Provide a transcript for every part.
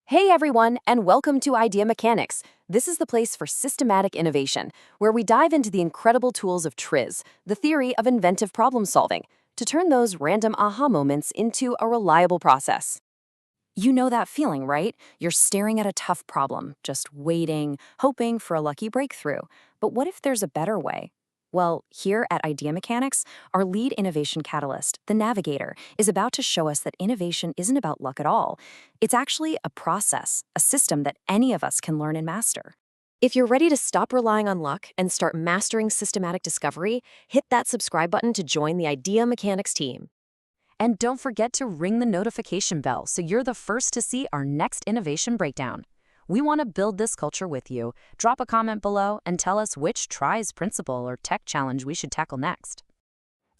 Hey everyone, and welcome to Idea Mechanics. This is the place for systematic innovation, where we dive into the incredible tools of TRIZ, the theory of inventive problem solving, to turn those random aha moments into a reliable process. You know that feeling, right? You're staring at a tough problem, just waiting, hoping for a lucky breakthrough. But what if there's a better way? Well, here at Idea Mechanics, our lead innovation catalyst, the Navigator, is about to show us that innovation isn't about luck at all. It's actually a process, a system that any of us can learn and master. If you're ready to stop relying on luck and start mastering systematic discovery, hit that subscribe button to join the Idea Mechanics team. And don't forget to ring the notification bell so you're the first to see our next innovation breakdown. We want to build this culture with you. Drop a comment below and tell us which TRIZ Principle or tech challenge we should tackle next.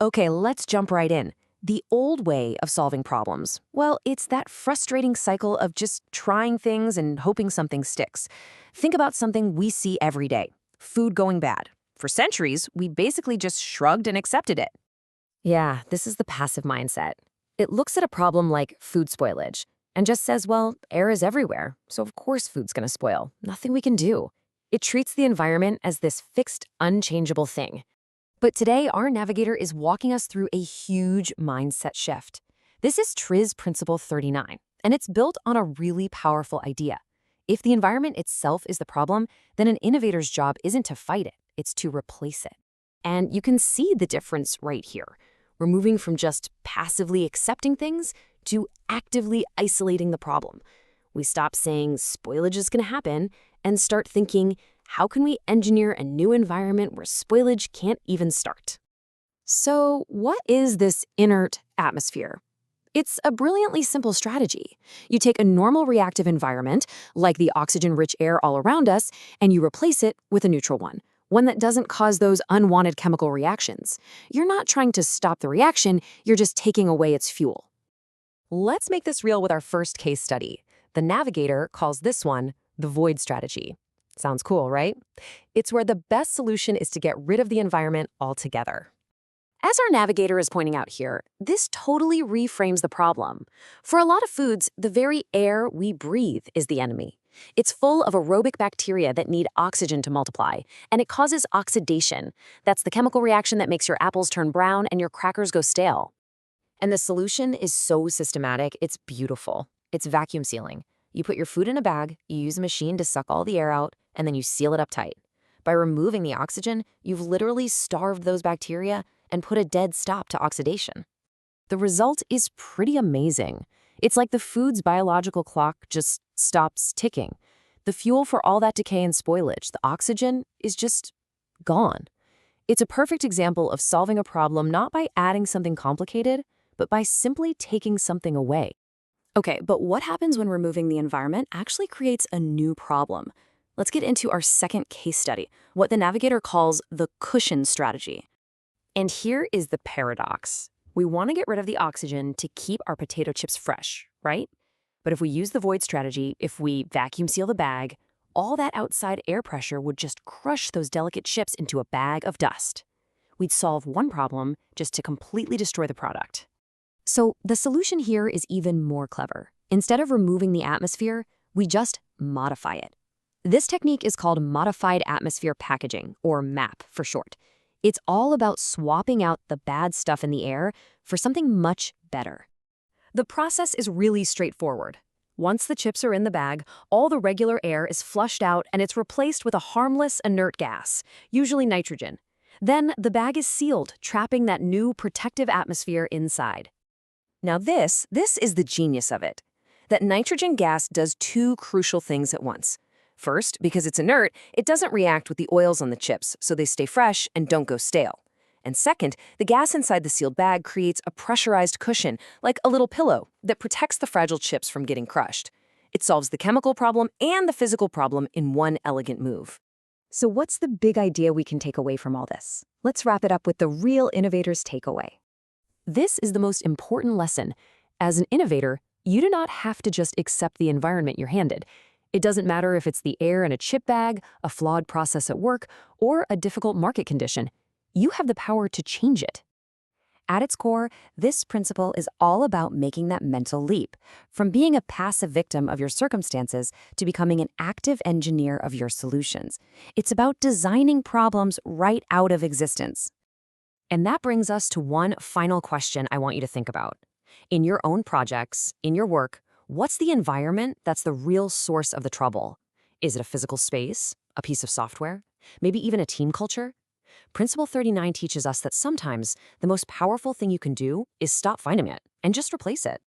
Okay, let's jump right in. The old way of solving problems, well, it's that frustrating cycle of just trying things and hoping something sticks. Think about something we see every day, food going bad. For centuries, we basically just shrugged and accepted it. Yeah, this is the passive mindset. It looks at a problem like food spoilage and just says, well, air is everywhere, so of course food's gonna spoil. Nothing we can do. It treats the environment as this fixed, unchangeable thing. But today, our navigator is walking us through a huge mindset shift. This is TRIZ Principle 39, and it's built on a really powerful idea. If the environment itself is the problem, then an innovator's job isn't to fight it, it's to replace it. And you can see the difference right here. We're moving from just passively accepting things to actively isolating the problem. We stop saying spoilage is going to happen and start thinking, how can we engineer a new environment where spoilage can't even start? So, what is this inert atmosphere? It's a brilliantly simple strategy. You take a normal reactive environment, like the oxygen-rich air all around us, and you replace it with a neutral one that doesn't cause those unwanted chemical reactions. You're not trying to stop the reaction, you're just taking away its fuel. Let's make this real with our first case study. The navigator calls this one the void strategy. Sounds cool, right? It's where the best solution is to get rid of the environment altogether. As our navigator is pointing out here, this totally reframes the problem. For a lot of foods, the very air we breathe is the enemy. It's full of aerobic bacteria that need oxygen to multiply, and it causes oxidation. That's the chemical reaction that makes your apples turn brown and your crackers go stale. And the solution is so systematic, it's beautiful. It's vacuum sealing. You put your food in a bag, you use a machine to suck all the air out, and then you seal it up tight. By removing the oxygen, you've literally starved those bacteria and put a dead stop to oxidation. The result is pretty amazing. It's like the food's biological clock just stops ticking. The fuel for all that decay and spoilage, the oxygen, is just gone. It's a perfect example of solving a problem not by adding something complicated, but by simply taking something away. Okay, but what happens when removing the environment actually creates a new problem? Let's get into our second case study, what the navigator calls the cushion strategy. And here is the paradox. We want to get rid of the oxygen to keep our potato chips fresh, right? But if we use the void strategy, if we vacuum seal the bag, all that outside air pressure would just crush those delicate chips into a bag of dust. We'd solve one problem just to completely destroy the product. So the solution here is even more clever. Instead of removing the atmosphere, we just modify it. This technique is called modified atmosphere packaging, or MAP for short. It's all about swapping out the bad stuff in the air for something much better. The process is really straightforward. Once the chips are in the bag, all the regular air is flushed out and it's replaced with a harmless inert gas, usually nitrogen. Then the bag is sealed, trapping that new protective atmosphere inside. Now this is the genius of it. That nitrogen gas does two crucial things at once. First, because it's inert, it doesn't react with the oils on the chips, so they stay fresh and don't go stale. And second, the gas inside the sealed bag creates a pressurized cushion, like a little pillow, that protects the fragile chips from getting crushed. It solves the chemical problem and the physical problem in one elegant move. So what's the big idea we can take away from all this? Let's wrap it up with the real innovator's takeaway. This is the most important lesson. As an innovator, you do not have to just accept the environment you're handed. It doesn't matter if it's the air in a chip bag, a flawed process at work, or a difficult market condition. You have the power to change it. At its core, this principle is all about making that mental leap, from being a passive victim of your circumstances to becoming an active engineer of your solutions. It's about designing problems right out of existence. And that brings us to one final question I want you to think about. In your own projects, in your work, what's the environment that's the real source of the trouble? Is it a physical space, a piece of software, maybe even a team culture? Principle 39 teaches us that sometimes the most powerful thing you can do is stop fighting it and just replace it.